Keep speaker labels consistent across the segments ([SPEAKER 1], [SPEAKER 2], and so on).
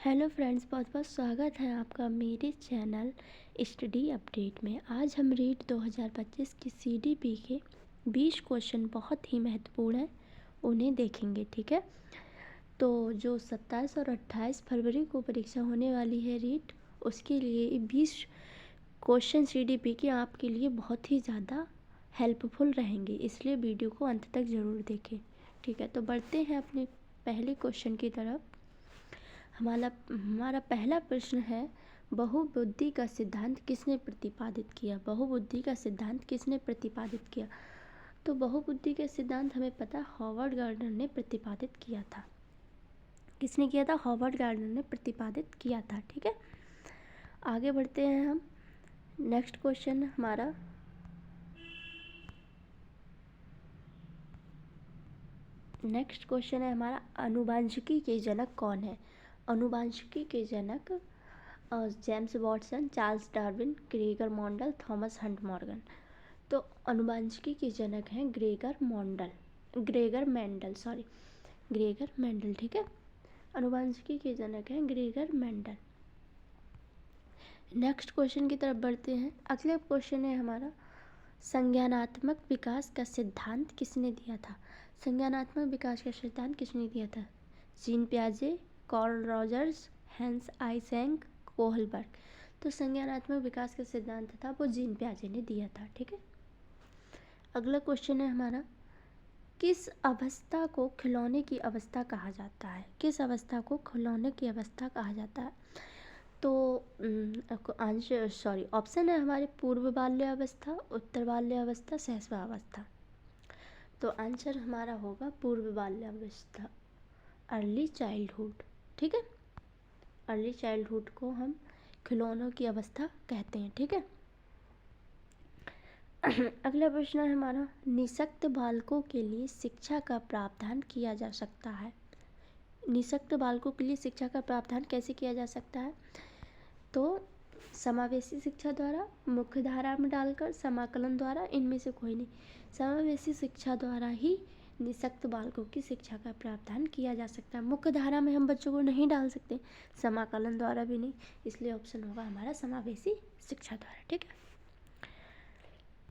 [SPEAKER 1] Hello friends, बहुत बहुत स्वागत है आपका मेरे चैनल स्टडी अपडेट में। आज हम रीट 2025 की सीडीपी के 20 क्वेश्चन बहुत ही महत्वपूर्ण हैं, उन्हें देखेंगे। ठीक है, तो जो 27 और 28 फरवरी को परीक्षा होने वाली है रीट, उसके लिए 20 क्वेश्चन सीडीपी के आपके लिए बहुत ही ज़्यादा हेल्पफुल रहेंगे, इसलिए वीडियो को अंत तक ज़रूर देखें। ठीक है, तो बढ़ते हैं अपने पहले क्वेश्चन की तरफ। हमारा पहला प्रश्न है, बहुबुद्धि का सिद्धांत किसने प्रतिपादित किया? बहुबुद्धि का सिद्धांत किसने प्रतिपादित किया? तो बहुबुद्धि का सिद्धांत हमें पता, हॉवर्ड गार्डनर ने प्रतिपादित किया था। किसने किया था? हॉवर्ड गार्डनर ने प्रतिपादित किया था। ठीक है, आगे बढ़ते हैं हम। नेक्स्ट क्वेश्चन हमारा, अनुवांशिकी के जनक कौन है? अनुवांशिकी के जनक James Watson, Charles Darwin, Gregor Mendel, Thomas Hunt Morgan. तो अनुवांशिकी के जनक हैं ग्रेगर मेंडल। ठीक है, अनुवांशिकी के जनक हैं ग्रेगर मेंडल। नेक्स्ट क्वेश्चन की तरफ बढ़ते हैं। अगला क्वेश्चन है हमारा, संज्ञानात्मक विकास का सिद्धांत किसने दिया था? संज्ञानात्मक विकास का सिद्धांत किसने दिया था? जीन पियाजे, Carl Rogers, Hans Eysenck, Kohlberg. तो संज्ञानात्मक विकास का सिद्धांत था वो जीन पियाजे ने दिया था। ठीक है, अगला क्वेश्चन है हमारा, किस अवस्था को खिलौने की अवस्था कहा जाता है? किस अवस्था को खिलौने की अवस्था कहा जाता है? तो ऑप्शन है हमारे, पूर्व बाल्यावस्था, उत्तर बाल्यावस्था, शैशवावस्था। तो आंसर हमारा होगा पूर्व बाल्यावस्था, अर्ली चाइल्डहुड। ठीक है, अर्ली चाइल्डहुड को हम खिलौनों की अवस्था कहते हैं। ठीक है, अगला प्रश्न है हमारा, निःशक्त बालकों के लिए शिक्षा का प्रावधान किया जा सकता है? निःशक्त बालकों के लिए शिक्षा का प्रावधान कैसे किया जा सकता है? तो समावेशी शिक्षा द्वारा, मुख्य धारा में डालकर, समाकलन द्वारा, इनमें से कोई नहीं। समावेशी शिक्षा द्वारा ही निःशक्त बालकों की शिक्षा का प्रावधान किया जा सकता है। मुख्य धारा में हम बच्चों को नहीं डाल सकते, समाकलन द्वारा भी नहीं, इसलिए ऑप्शन होगा हमारा समावेशी शिक्षा द्वारा। ठीक है,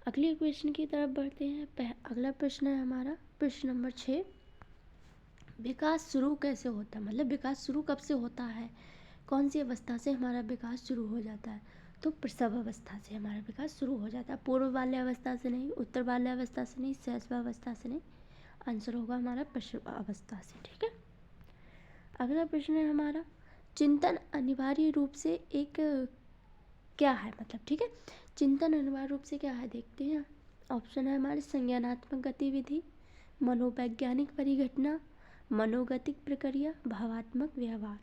[SPEAKER 1] अगले क्वेश्चन की तरफ बढ़ते हैं। अगला प्रश्न है हमारा प्रश्न नंबर 6, विकास शुरू कैसे होता है? मतलब विकास शुरू कब से होता है? कौन सी अवस्था से हमारा विकास शुरू हो जाता है? तो प्रसव अवस्था से हमारा विकास शुरू हो जाता है, पूर्व बाल्यावस्था से नहीं, उत्तर बाल्यावस्था से नहीं, शैशवावस्था से नहीं। आंसर होगा हमारा प्रसव अवस्था से। ठीक है, अगला प्रश्न है हमारा, चिंतन अनिवार्य रूप से एक क्या है? मतलब ठीक है, चिंतन अनिवार्य रूप से क्या है देखते हैं। ऑप्शन है हमारे, संज्ञानात्मक गतिविधि, मनोवैज्ञानिक परिघटना, मनोगतिक प्रक्रिया, भावात्मक व्यवहार।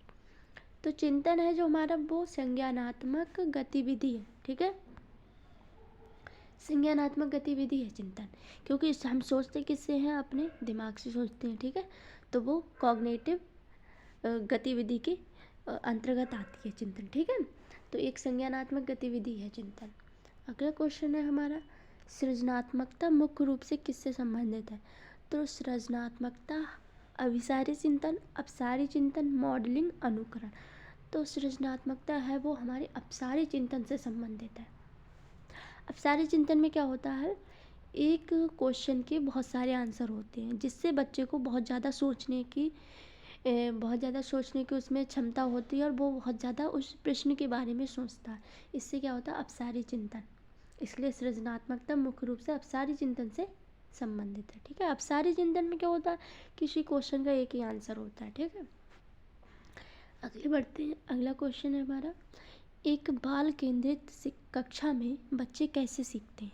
[SPEAKER 1] तो चिंतन है जो हमारा वो संज्ञानात्मक गतिविधि है। ठीक है, संज्ञानात्मक गतिविधि है चिंतन, क्योंकि हम सोचते किससे हैं? अपने दिमाग से सोचते हैं। ठीक है, तो वो कॉग्निटिव गतिविधि के अंतर्गत आती है चिंतन। ठीक है, तो एक संज्ञानात्मक गतिविधि है चिंतन। अगला क्वेश्चन है हमारा, सृजनात्मकता मुख्य रूप से किससे संबंधित है? तो सृजनात्मकता अभिसारी चिंतन, अपसारी चिंतन, मॉडलिंग, अनुकरण। तो सृजनात्मकता है वो हमारे अपसारी चिंतन से संबंधित है। अपसारी चिंतन में क्या होता है, एक क्वेश्चन के बहुत सारे आंसर होते हैं, जिससे बच्चे को बहुत ज़्यादा सोचने की उसमें क्षमता होती है, और वो बहुत ज़्यादा उस प्रश्न के बारे में सोचता है। इससे क्या होता है? अपसारी चिंतन। इसलिए सृजनात्मकता मुख्य रूप से अपसारी चिंतन से संबंधित है। ठीक है, अपसारी चिंतन में क्या होता है? किसी क्वेश्चन का एक ही आंसर होता है। ठीक है, अगले बढ़ते हैं। अगला क्वेश्चन है हमारा, एक बाल केंद्रित कक्षा में बच्चे कैसे सीखते हैं?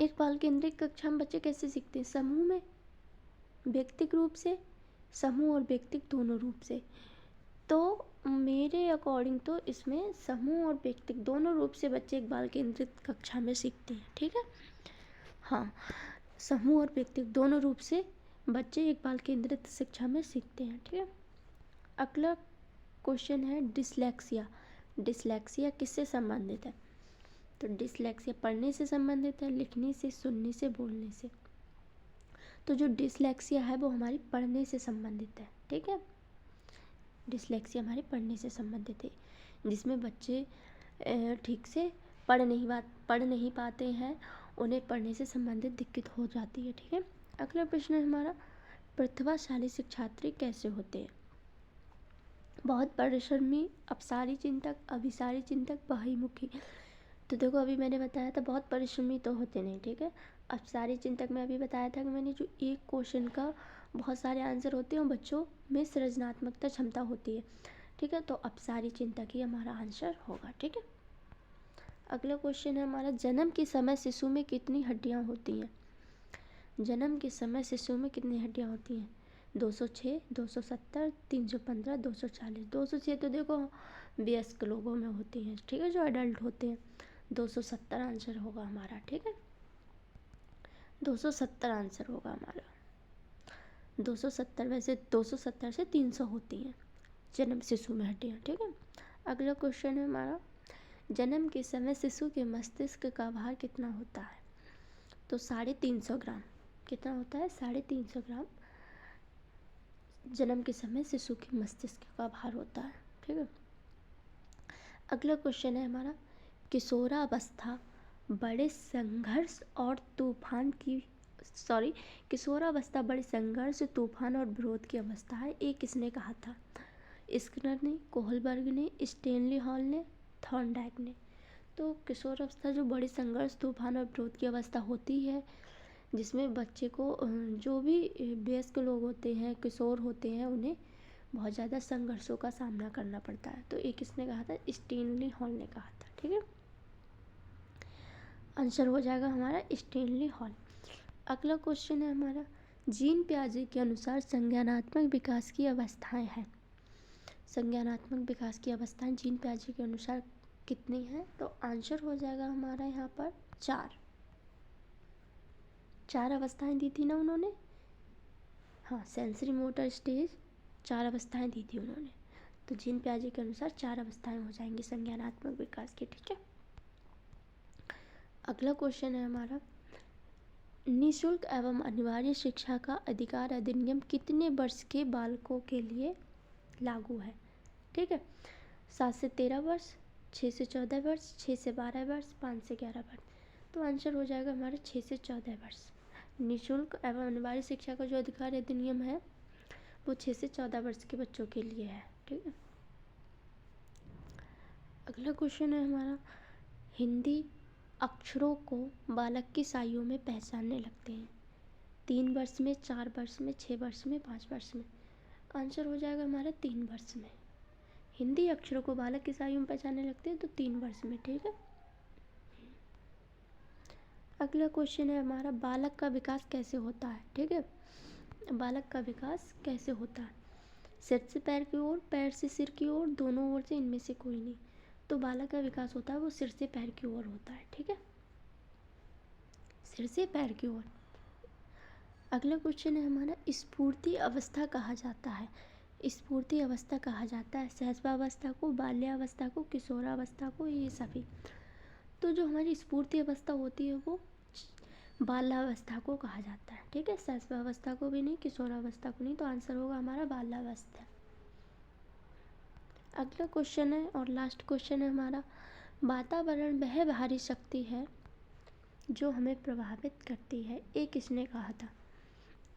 [SPEAKER 1] एक बाल केंद्रित कक्षा में बच्चे कैसे सीखते हैं? समूह में, व्यक्तिगत रूप से, समूह और व्यक्तिगत दोनों रूप से। तो मेरे अकॉर्डिंग तो इसमें समूह और व्यक्तिगत दोनों रूप से बच्चे एक बाल केंद्रित कक्षा में सीखते हैं। ठीक है, हाँ, समूह और व्यक्तिगत दोनों रूप से बच्चे एक बाल केंद्रित शिक्षा में सीखते हैं। ठीक है, अगला क्वेश्चन है, डिसलेक्सिया। डिसलेक्सिया किससे संबंधित है? तो डिसलेक्सिया पढ़ने से संबंधित है, लिखने से, सुनने से, बोलने से। तो जो डिसलेक्सिया है वो हमारी पढ़ने से संबंधित है। ठीक है, डिसलेक्सिया हमारे पढ़ने से संबंधित है, जिसमें बच्चे ठीक से पढ़ नहीं पाते हैं, उन्हें पढ़ने से संबंधित दिक्कत हो जाती है। ठीक है, अगला प्रश्न है हमारा, प्रतिभाशाली शिक्षार्थी कैसे होते हैं? बहुत परिश्रमी, अपसारी चिंतक, अभिसारी चिंतक, बहिर्मुखी। तो देखो अभी मैंने बताया था बहुत परिश्रमी तो होते नहीं। ठीक है, अपसारी चिंतक में अभी बताया था कि मैंने जो एक क्वेश्चन का बहुत सारे आंसर होते हैं और बच्चों में सृजनात्मकता क्षमता होती है। ठीक है, तो अपसारी चिंतक ही हमारा आंसर होगा। ठीक है, अगला क्वेश्चन है हमारा, जन्म के समय शिशु में कितनी हड्डियां होती हैं? जन्म के समय शिशु में कितनी हड्डियां होती हैं? 206, 270, 315, 240। 206 तो देखो वयस्क लोगों में होती हैं। ठीक है, जो एडल्ट होते हैं। 270 आंसर होगा हमारा। ठीक है, 270 आंसर होगा हमारा। 270, वैसे 270 से 300 होती हैं जन्म शिशु में हड्डियाँ। ठीक है, अगला क्वेश्चन है हमारा, जन्म के समय शिशु के मस्तिष्क का भार कितना होता है? तो 350 ग्राम। कितना होता है? 350 ग्राम जन्म के समय शिशु के मस्तिष्क का भार होता है। ठीक है, अगला क्वेश्चन है हमारा, किशोरावस्था बड़े संघर्ष और तूफान और विरोध की अवस्था है, ये किसने कहा था? स्किनर ने, कोहलबर्ग ने, स्टेनली हॉल ने, थॉर्नडाइक ने। तो किशोरावस्था जो बड़े संघर्ष, तूफान और विरोध की अवस्था होती है, जिसमें बच्चे को जो भी वयस्क लोग होते हैं, किशोर होते हैं, उन्हें बहुत ज़्यादा संघर्षों का सामना करना पड़ता है। तो ये किसने कहा था? स्टेनली हॉल ने कहा था। ठीक है, आंसर हो जाएगा हमारा स्टेनली हॉल। अगला क्वेश्चन है हमारा, जीन पियाजे के अनुसार संज्ञानात्मक विकास की अवस्थाएं हैं। संज्ञानात्मक विकास की अवस्थाएं जीन पियाजे के अनुसार कितनी हैं? तो आंसर हो जाएगा हमारा यहाँ पर 4 अवस्थाएं दी थी ना उन्होंने। हाँ, सेंसरी मोटर स्टेज 4 अवस्थाएं दी थी उन्होंने। तो जीन पियाजे के अनुसार 4 अवस्थाएं हो जाएंगी संज्ञानात्मक विकास की। ठीक है, अगला क्वेश्चन है हमारा, निःशुल्क एवं अनिवार्य शिक्षा का अधिकार अधिनियम कितने वर्ष के बालकों के लिए लागू है? ठीक है, 7 से 13 वर्ष, 6 से 14 वर्ष, 6 से 12 वर्ष, 5 से 11 वर्ष। तो आंसर हो जाएगा हमारा 6 से 14 वर्ष। निःशुल्क एवं अनिवार्य शिक्षा का जो अधिकार अधिनियम है वो 6 से 14 वर्ष के बच्चों के लिए है। ठीक है, अगला क्वेश्चन है हमारा, हिंदी अक्षरों को बालक की आयु में पहचानने लगते हैं? 3 वर्ष में, 4 वर्ष में, 6 वर्ष में, 5 वर्ष में। आंसर हो जाएगा हमारा 3 वर्ष में। हिंदी अक्षरों को बालक की आयु में पहचानने लगते हैं तो 3 वर्ष में। ठीक है, अगला क्वेश्चन है हमारा, बालक का विकास कैसे होता है? ठीक है, बालक का विकास कैसे होता है? सिर से पैर की ओर, पैर से सिर की ओर, दोनों ओर से, इनमें से कोई नहीं। तो बालक का विकास होता है वो सिर से पैर की ओर होता है। ठीक है, सिर से पैर की ओर। अगला क्वेश्चन है हमारा, स्फूर्ति अवस्था कहा जाता है? स्फूर्ति अवस्था कहा जाता है सहस्रावस्था को, बाल्यावस्था को, किशोरावस्था को, ये सभी। तो जो हमारी स्फूर्ति अवस्था होती है वो बाल्यावस्था को कहा जाता है। ठीक है, सहस्रावस्था को भी नहीं, किशोरावस्था को नहीं। तो आंसर होगा हमारा बाल्यावस्था। अगला क्वेश्चन है और लास्ट क्वेश्चन है हमारा, वातावरण वह बाहरी शक्ति है जो हमें प्रभावित करती है, ये किसने कहा था?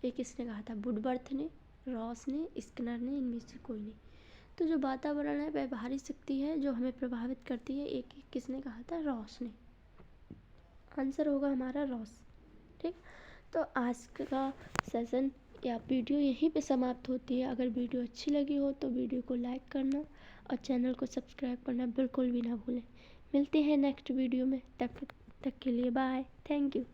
[SPEAKER 1] ये किसने कहा था? वुडवर्थ ने, रॉस ने, स्किनर ने, इनमें से कोई नहीं। तो जो वातावरण है वह बाहरी शक्ति है जो हमें प्रभावित करती है, एक किसने कहा था? रॉस ने। आंसर होगा हमारा रॉस। ठीक, तो आज का सेशन या वीडियो यहीं पे समाप्त होती है। अगर वीडियो अच्छी लगी हो तो वीडियो को लाइक करना और चैनल को सब्सक्राइब करना बिल्कुल भी ना भूलें। मिलते हैं नेक्स्ट वीडियो में, तब तक के लिए बाय, थैंक यू।